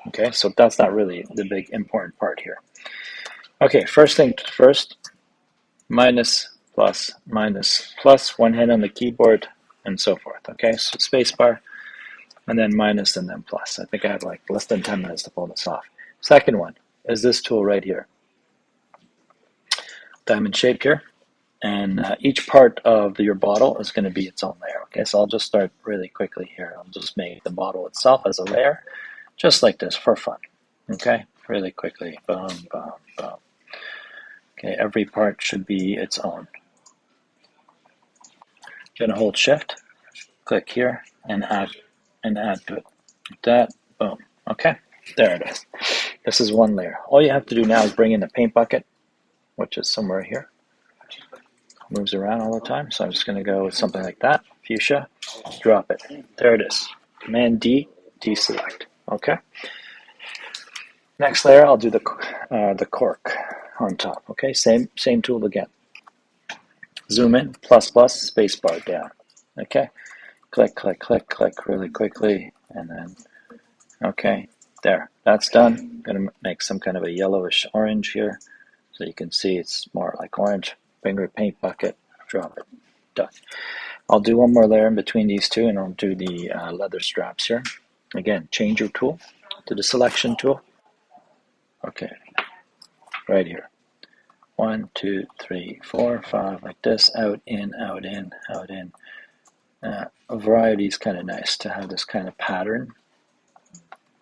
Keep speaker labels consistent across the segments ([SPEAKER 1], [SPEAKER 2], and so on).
[SPEAKER 1] Okay, so that's not really the big important part here. Okay, first thing first, minus, plus, one hand on the keyboard, and so forth. Okay, so spacebar, and then minus, and then plus. I think I have like less than 10 minutes to pull this off. Second one is this tool right here, diamond shaped here. And each part of your bottle is going to be its own layer. Okay, so I'll just start really quickly here. I'll just make the bottle itself as a layer, just like this for fun. Okay, really quickly. Boom, boom, boom. Okay, every part should be its own. Gonna hold Shift, click here, and add to it. Like that, boom. Okay, there it is. This is one layer. All you have to do now is bring in the paint bucket, which is somewhere here. Moves around all the time, so I'm just going to go with something like that. Fuchsia, drop it. There it is. Command D, deselect. Okay. Next layer, I'll do the cork on top. Okay, same tool again. Zoom in, plus, spacebar down. Okay, click, click, click, click really quickly, and then, okay, there. That's done. I'm going to make some kind of a yellowish orange here, so you can see it's more like orange. Finger paint bucket, drop it, done. I'll do one more layer in between these two, and I'll do the leather straps here. Again, change your tool to the selection tool. Okay, right here. 1, 2, 3, 4, 5, like this, out, in, out, in, out, in. A variety is kind of nice to have this kind of pattern.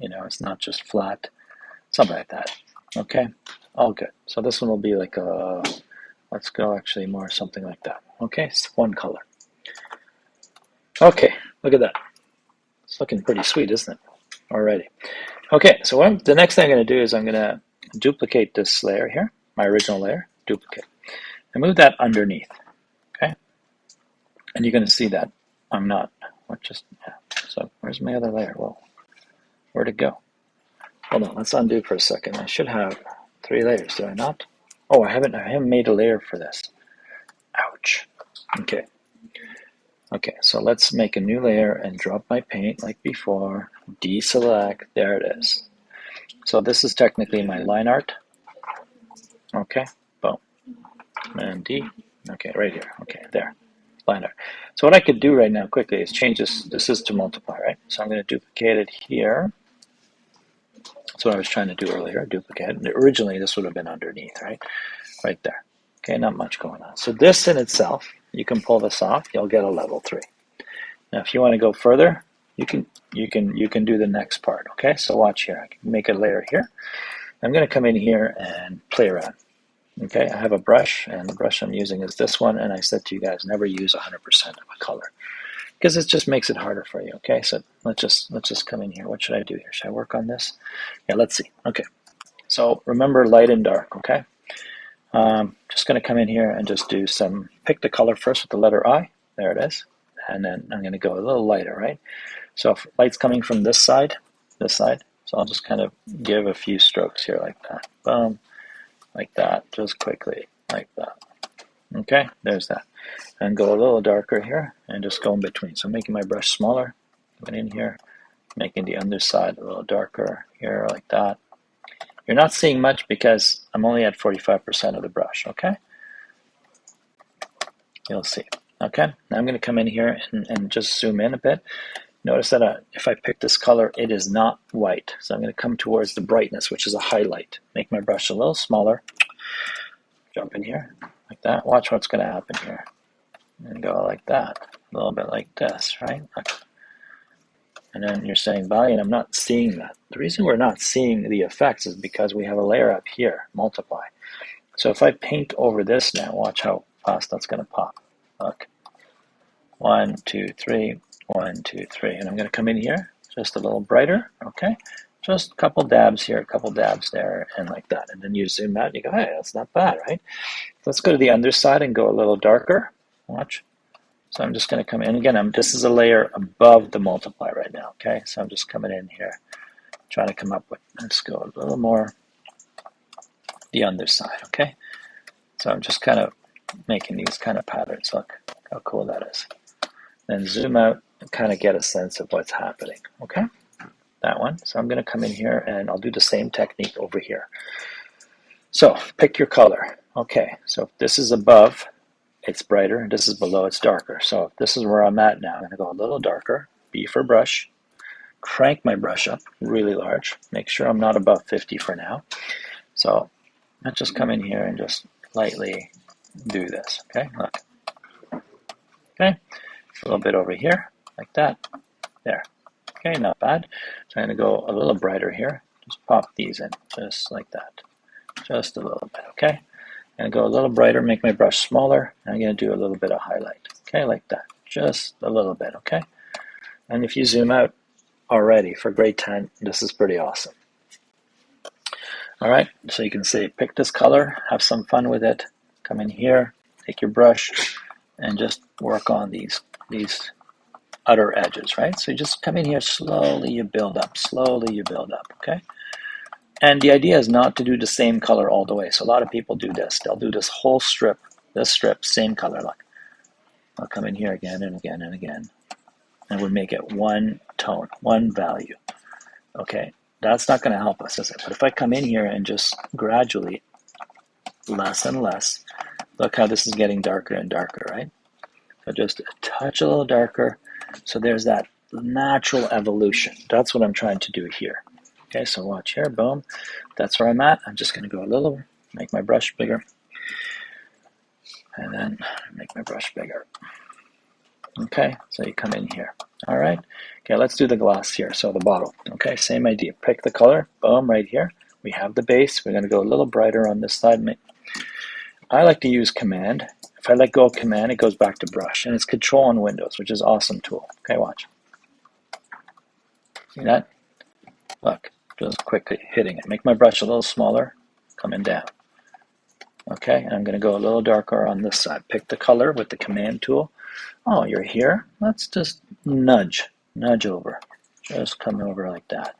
[SPEAKER 1] You know, it's not just flat, something like that. Okay, all good. So this one will be like a, let's go actually more something like that. Okay, it's one color. Okay, look at that. It's looking pretty sweet, isn't it? Alrighty. Okay, so the next thing I'm going to do is I'm going to duplicate this layer here, my original layer, duplicate, and move that underneath. Okay, and you're going to see that I'm not. Yeah. So where's my other layer? Well, where'd it go? Hold on, let's undo for a second. I should have 3 layers, do I not? Oh, I haven't made a layer for this. Ouch. Okay. Okay, so let's make a new layer and drop my paint like before. Deselect, there it is. So this is technically my line art. Okay, boom. And D, okay, right here. Okay, there, line art. So what I could do right now quickly is change this. This is to multiply, right? So I'm going to duplicate it here. That's what I was trying to do earlier, duplicate it. Originally, this would have been underneath, right? Right there. Okay, not much going on. So this in itself, you can pull this off, you'll get a level 3. Now, if you want to go further, you can do the next part. Okay, so watch here. I can make a layer here. I'm going to come in here and play around. Okay, I have a brush, and the brush I'm using is this one. And I said to you guys, never use 100% of a color because it just makes it harder for you. Okay, so let's just come in here. What should I do here? Should I work on this? Yeah, let's see. Okay, so remember light and dark. Okay, just going to come in here and just do some. Pick the color first with the letter I. There it is. And then I'm going to go a little lighter, right? So if light's coming from this side, so I'll just kind of give a few strokes here like that. Boom, like that, just quickly, like that. Okay, there's that. And go a little darker here and just go in between. So making my brush smaller, going in here, making the underside a little darker here like that. You're not seeing much because I'm only at 45% of the brush, okay? You'll see. Okay, now I'm going to come in here and just zoom in a bit. Notice that if I pick this color, it is not white. So I'm going to come towards the brightness, which is a highlight. Make my brush a little smaller. Jump in here like that. Watch what's going to happen here. And go like that. A little bit like this, right? And then you're saying, Valiant, I'm not seeing that. The reason we're not seeing the effects is because we have a layer up here, multiply. So if I paint over this now, watch how fast that's going to pop. Look. 1, 2, 3, 1, 2, 3. And I'm going to come in here just a little brighter, okay? Just a couple dabs here, a couple dabs there, and like that. And then you zoom out and you go, hey, that's not bad, right? Let's go to the underside and go a little darker. Watch. So I'm just going to come in. Again, this is a layer above the multiply right now, okay? So I'm just coming in here, trying to come up with, let's go a little more the underside, okay? So I'm just kind of making these kind of patterns. Look how cool that is. Then zoom out and kind of get a sense of what's happening, okay? that one. So I'm going to come in here and I'll do the same technique over here. So pick your color. Okay, so if this is above, it's brighter, and this is below, it's darker. So if this is where I'm at now, I'm going to go a little darker. B for brush. Crank my brush up really large. Make sure I'm not above 50 for now. So let's just come in here and just lightly do this. Okay, look. Okay, a little bit over here, like that. There. Okay, not bad. So I'm going to go a little brighter here. Just pop these in, just like that. Just a little bit, okay? I'm going to go a little brighter, make my brush smaller. I'm going to do a little bit of highlight, okay, like that. Just a little bit, okay? And if you zoom out already for grade 10, this is pretty awesome. All right, so you can see, pick this color, have some fun with it. Come in here, take your brush, and just work on these outer edges, right? So you just come in here, slowly you build up, okay? And the idea is not to do the same color all the way. So a lot of people do this. They'll do this whole strip, same color. Look, I'll come in here again and again and again. And we'll make it one tone, one value. Okay, that's not going to help us, is it? But if I come in here and just gradually, less and less, look how this is getting darker and darker, right? So just a touch a little darker. So there's that natural evolution. That's what I'm trying to do here. Okay, so watch here, boom. That's where I'm at. I'm just going to go a little, make my brush bigger. And then make my brush bigger. Okay, so you come in here. All right. Okay, let's do the glass here. So the bottle. Okay, same idea. Pick the color, boom, right here. We have the base. We're going to go a little brighter on this side. I like to use Command. If I let go of Command, it goes back to brush. And it's Control on Windows, which is an awesome tool. Okay, watch. See that? Look. Just quickly hitting it. Make my brush a little smaller, coming down. Okay, and I'm going to go a little darker on this side. Pick the color with the Command tool. Oh, you're here? Let's just nudge over. Just come over like that.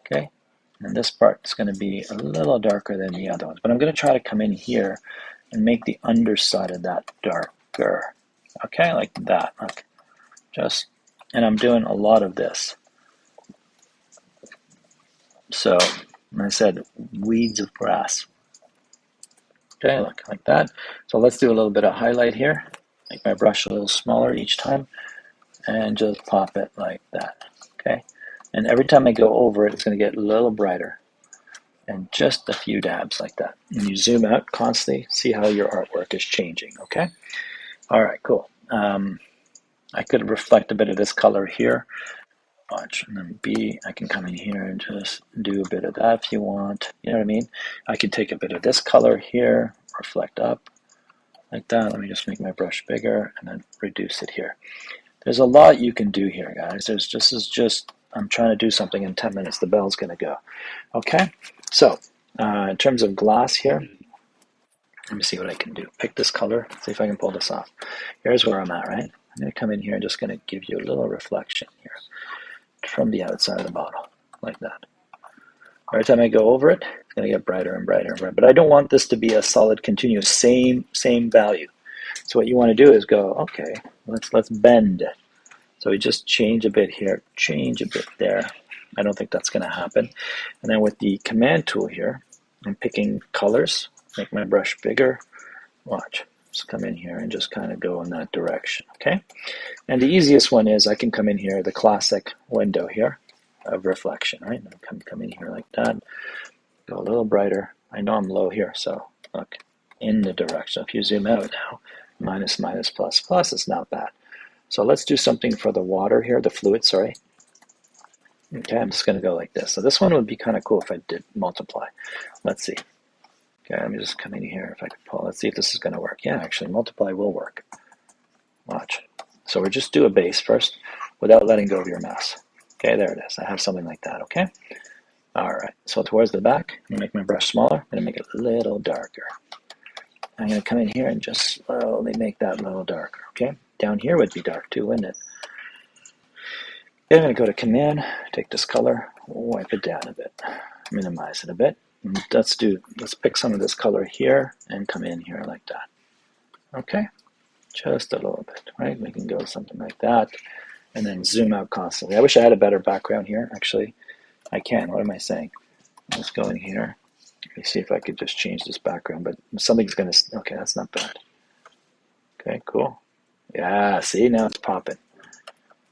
[SPEAKER 1] Okay, and this part is going to be a little darker than the other ones. But I'm going to try to come in here and make the underside of that darker. Okay, like that. Look, and I'm doing a lot of this. So, I said, weeds of grass. Okay, look, like that. So let's do a little bit of highlight here. Make my brush a little smaller each time. And just pop it like that. Okay, and every time I go over it, it's going to get a little brighter. And just a few dabs like that. And you zoom out constantly, see how your artwork is changing, okay? All right, cool. I could reflect a bit of this color here. Watch, and then B, I can come in here and just do a bit of that if you want. You know what I mean? I can take a bit of this color here, reflect up, like that. Let me just make my brush bigger and then reduce it here. There's a lot you can do here, guys. I'm trying to do something in 10 minutes. The bell's going to go. Okay? So, in terms of glass here, let me see what I can do. Pick this color, see if I can pull this off. Here's where I'm at, right? I'm going to come in here and just going to give you a little reflection here from the outside of the bottle, like that. Every time I go over it, it's going to get brighter and brighter and brighter. But I don't want this to be a solid, continuous, same value. So what you want to do is go, okay, let's bend. So we just change a bit here, change a bit there. I don't think that's going to happen. And then with the Command tool here, I'm picking colors, make my brush bigger. Watch. Just come in here and just kind of go in that direction, okay? And the easiest one is I can come in here, the classic window here of reflection, right? Come in here like that, go a little brighter. I know I'm low here, so look, in the direction. If you zoom out now, minus, minus, plus, plus, it's not bad. So let's do something for the water here, the fluid, sorry. Okay, I'm just going to go like this. So this one would be kind of cool if I did multiply. Let's see. Okay, let me just come in here if I could pull. Let's see if this is going to work. Yeah, actually, multiply will work. Watch. So we'll just do a base first without letting go of your mouse. Okay, there it is. I have something like that, okay? All right, so towards the back, I'm going to make my brush smaller. I'm going to make it a little darker. I'm going to come in here and just slowly make that a little darker, okay? Down here would be dark too, wouldn't it? Then I'm going to go to Command, take this color, wipe it down a bit, minimize it a bit. Let's pick some of this color here and come in here like that. Okay, just a little bit, right? We can go something like that. and then zoom out constantly. I wish I had a better background here. Actually, I can. What am I saying? Let's go in here. Let me see if I could just change this background, but something's going to, okay, that's not bad. Okay, cool. Yeah, see, now it's popping.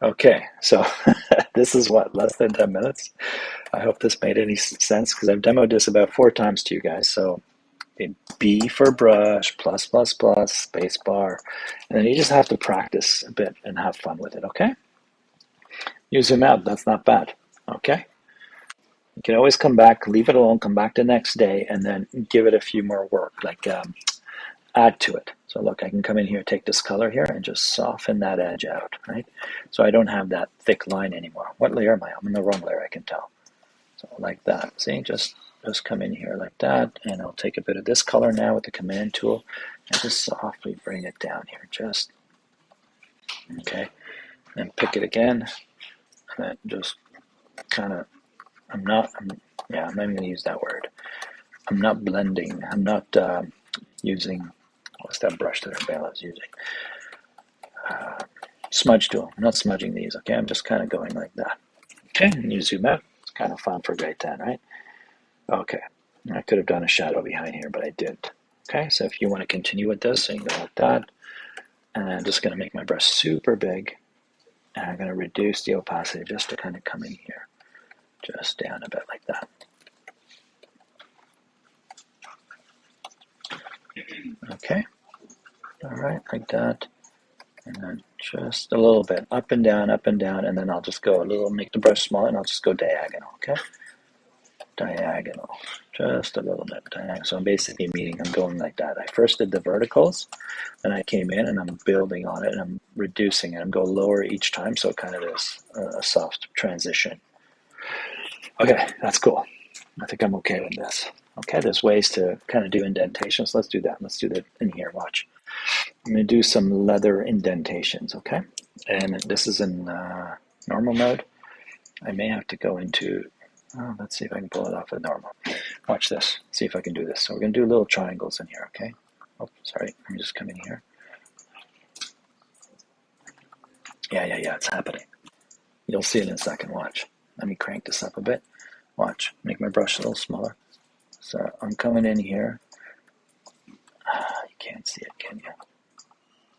[SPEAKER 1] Okay, so this is what, less than 10 minutes? I hope this made any sense because I've demoed this about 4 times to you guys. So B for brush, plus, plus, plus, space bar. And then you just have to practice a bit and have fun with it, okay? You zoom out, that's not bad, okay? You can always come back, leave it alone, come back the next day, and then give it a few more work, like add to it. So look, I can come in here, take this color here, and just soften that edge out, right? So I don't have that thick line anymore. What layer am I? I'm in the wrong layer, I can tell. So like that, see, just come in here like that, and I'll take a bit of this color now with the command tool, and just softly bring it down here, just, okay, and pick it again, and then just kind of, yeah, I'm not even going to use that word. I'm not blending, I'm not using, what's that brush that Bella's using? Smudge tool, I'm not smudging these, okay, I'm just kind of going like that. Okay, and you zoom out, it's kind of fun for grade 10, right? Okay, I could have done a shadow behind here, but I didn't. Okay, so if you want to continue with this, so you can go like that, and I'm just going to make my brush super big, and I'm going to reduce the opacity just to kind of come in here, just down a bit like that. Okay, all right, like that, and then just a little bit, up and down, and then I'll just go a little, make the brush smaller, and I'll just go diagonal, okay? Diagonal, just a little bit diagonal. So I'm basically meaning I'm going like that. I first did the verticals, then I came in and I'm building on it and I'm reducing it. I'm going lower each time, so it kind of is a soft transition. Okay, that's cool. I think I'm okay with this. Okay, there's ways to kind of do indentations. Let's do that. Let's do that in here. Watch. I'm going to do some leather indentations, okay? And this is in normal mode. I may have to go into, let's see if I can pull it off at normal. Watch this. See if I can do this. So we're going to do little triangles in here, okay? Oh, sorry. Let me just come in here. Yeah, it's happening. You'll see it in a second. Watch. Let me crank this up a bit. Watch. Make my brush a little smaller. So I'm coming in here. You can't see it, can you?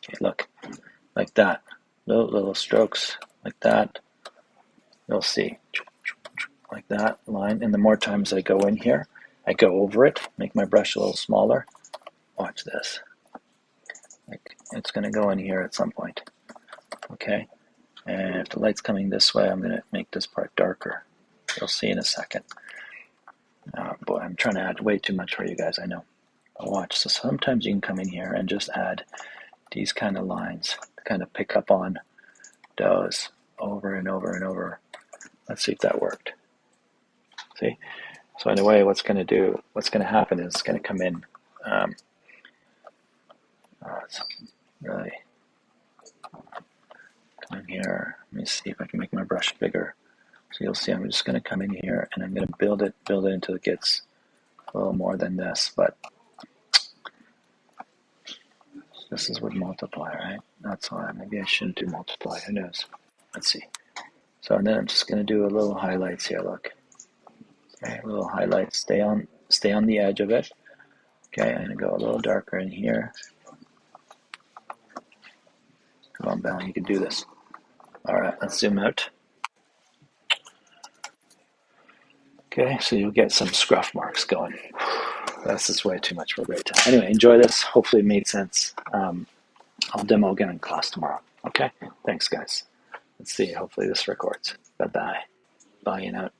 [SPEAKER 1] Okay, look. Like that. Little strokes. Like that. You'll see. Like that line. And the more times I go in here, I go over it, make my brush a little smaller. Watch this. Like, it's going to go in here at some point. Okay? And if the light's coming this way, I'm going to make this part darker. You'll see in a second. Boy, I'm trying to add way too much for you guys, I know. But watch. So sometimes you can come in here and just add these kind of lines to kind of pick up on those over and over and over. Let's see if that worked. See? So in a way, what's going to happen is it's going to come in. It's really come in here. Let me see if I can make my brush bigger. So you'll see I'm just going to come in here and I'm going to build it until it gets a little more than this. But this is with multiply, right? That's why maybe I shouldn't do multiply. Who knows? Let's see. So and then I'm just going to do a little highlights here. Look. Okay, a little highlights. Stay on the edge of it. Okay, I'm going to go a little darker in here. Come on, Bell, you can do this. All right, let's zoom out. Okay, so you'll get some scruff marks going. This is way too much for a great time. Anyway, enjoy this. Hopefully it made sense. I'll demo again in class tomorrow. Okay, thanks, guys. Let's see. Hopefully this records. Bye-bye. Bye, and out.